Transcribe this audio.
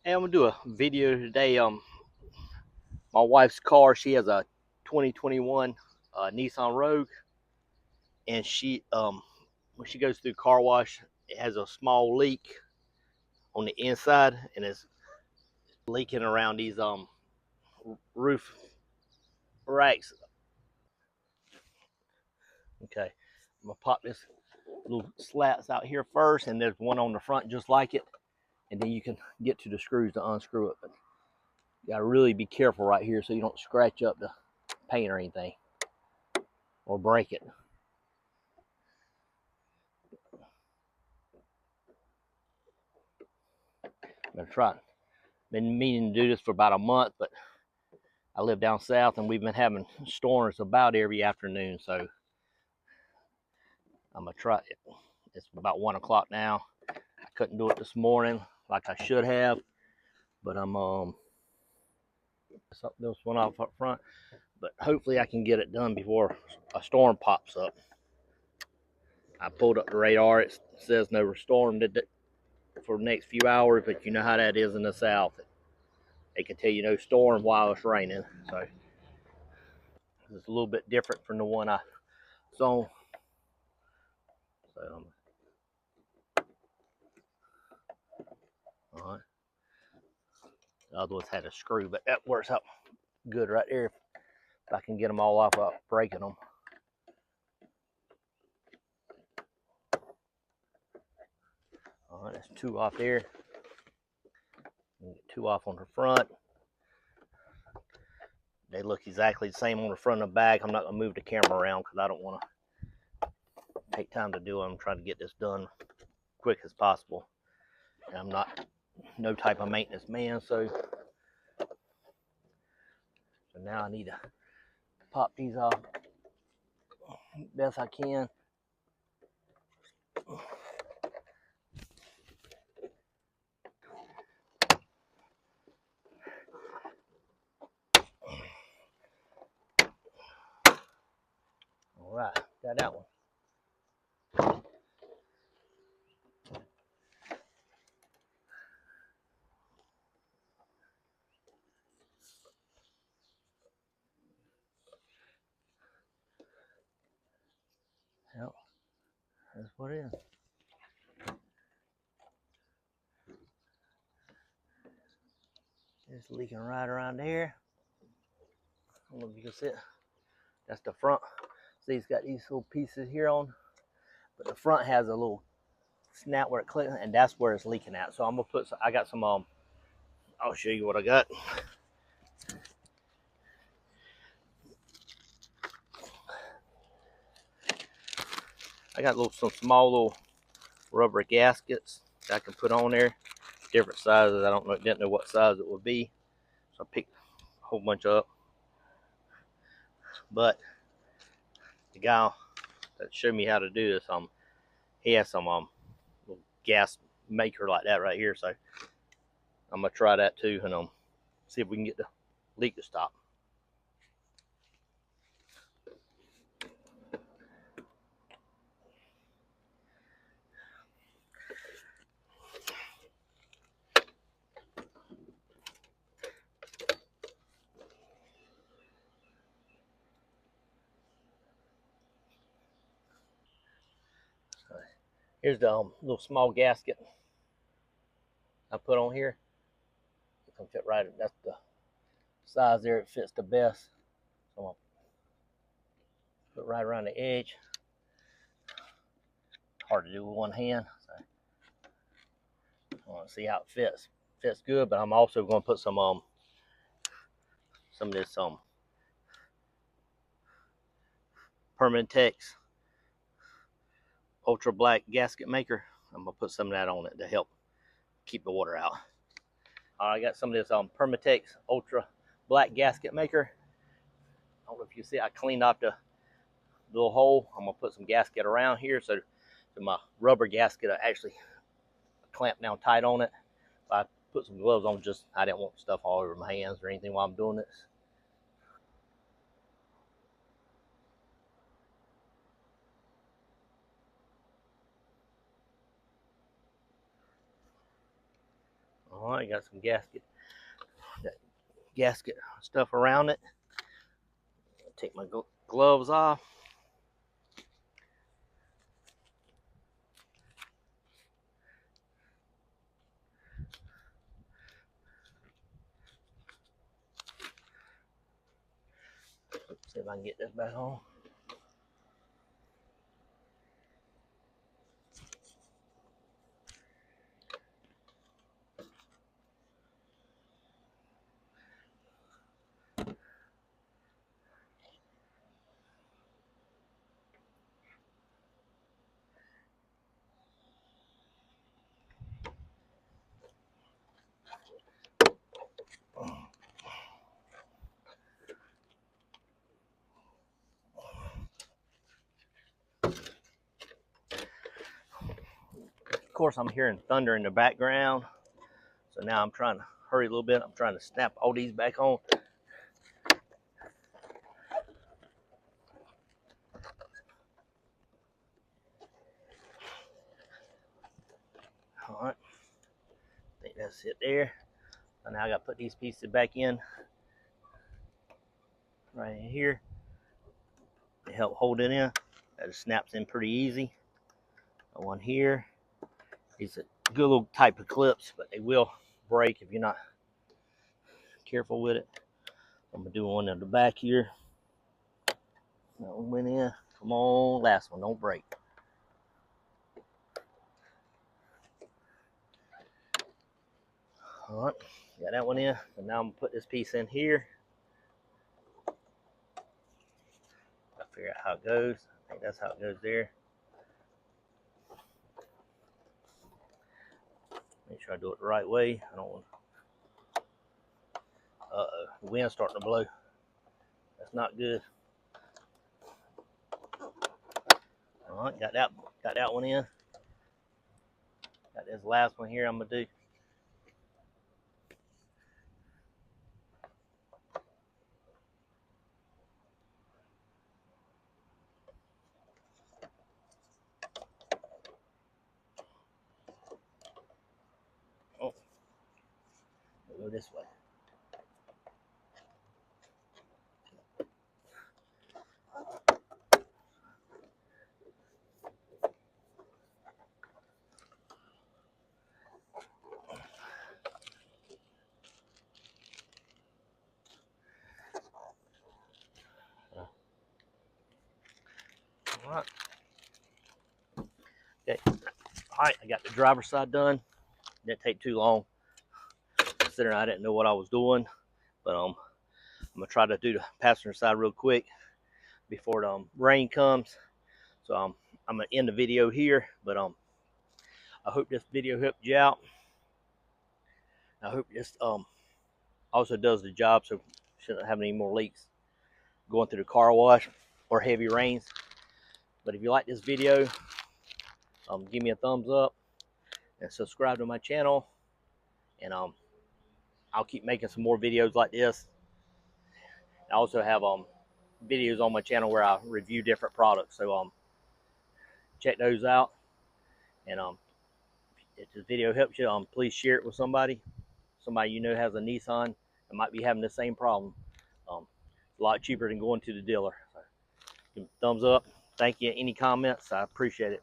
Hey, I'm gonna do a video today. My wife's car. She has a 2021 Nissan Rogue, and when she goes through car wash, it has a small leak on the inside, and it's leaking around these roof racks. Okay, I'm gonna pop this little slats out here first, and there's one on the front just like it, and then you can get to the screws to unscrew it. But you gotta really be careful right here so you don't scratch up the paint or anything or break it. I'm gonna try. Been meaning to do this for about a month, but I live down south and we've been having storms about every afternoon. So I'm gonna try it. It's about 1 o'clock now. I couldn't do it this morning like I should have, but I'm this one off up front. But hopefully I can get it done before a storm pops up. I pulled up the radar. It says no storm for the next few hours, but you know how that is in the south. They can tell you no storm while it's raining. So it's a little bit different from the one I saw. So all right. The other ones had a screw, but that works out good right there. If I can get them all off without breaking them. All right, that's two off there. Get two off on the front. They look exactly the same on the front and the back. I'm not gonna move the camera around because I don't want to take time to do it. I'm trying to get this done quick as possible. And I'm not no type of maintenance man, so now I need to pop these off best I can. All right, got that one. Yep, that's what it is. It's leaking right around there. I don't know if you can see it. That's the front. See, it's got these little pieces here on, but the front has a little snap where it clicks, and that's where it's leaking at. So I'm gonna put some, I got some I'll show you what I got. I got some small little rubber gaskets that I can put on there, different sizes. Didn't know what size it would be, so I picked a whole bunch up. But the guy that showed me how to do this, he has some little gas maker like that right here. So I'm gonna try that too, and see if we can get the leak to stop. Here's the little small gasket I put on here. It can fit right. That's the size there. It fits the best. So I'm gonna put right around the edge. Hard to do with one hand. So I want to see how it fits. Fits good, but I'm also going to put some of this Permanent Tex Ultra Black gasket maker. I'm gonna put some of that on it to help keep the water out. I got some of this Permatex Ultra Black gasket maker. I don't know if you see, I cleaned off the little hole. I'm gonna put some gasket around here so my rubber gasket will actually clamp down tight on it. I put some gloves on, just I didn't want stuff all over my hands or anything while I'm doing this. All All right, got some gasket stuff around it. Take my gloves off. See if I can get this back on. Of course, I'm hearing thunder in the background, so now I'm trying to hurry a little bit. I'm trying to snap all these back on. All right, I think that's it there. So now I got to put these pieces back in right here to help hold it in. That just snaps in pretty easy. One here. These are good little type of clips, but they will break if you're not careful with it. I'm gonna do one in the back here. That one went in. Come on, last one, don't break. All right, got that one in, and now I'm gonna put this piece in here. I'll figure out how it goes. I think that's how it goes there. Make sure I do it the right way. I don't want. Uh-oh, the wind's starting to blow. That's not good. All right, got that one in. Got this last one here I'm gonna do. Oh, we'll go this way. All right. Okay. All right, I got the driver's side done. Didn't take too long, considering I didn't know what I was doing. But I'm gonna try to do the passenger side real quick before the rain comes. So I'm gonna end the video here. But I hope this video helped you out. I hope this also does the job, so shouldn't have any more leaks going through the car wash or heavy rains. But if you like this video, give me a thumbs up and subscribe to my channel, and I'll keep making some more videos like this. I also have videos on my channel where I review different products, so check those out. And if this video helps you, please share it with somebody you know has a Nissan and might be having the same problem. It's a lot cheaper than going to the dealer. So give me a thumbs up. Thank you. Any comments, I appreciate it.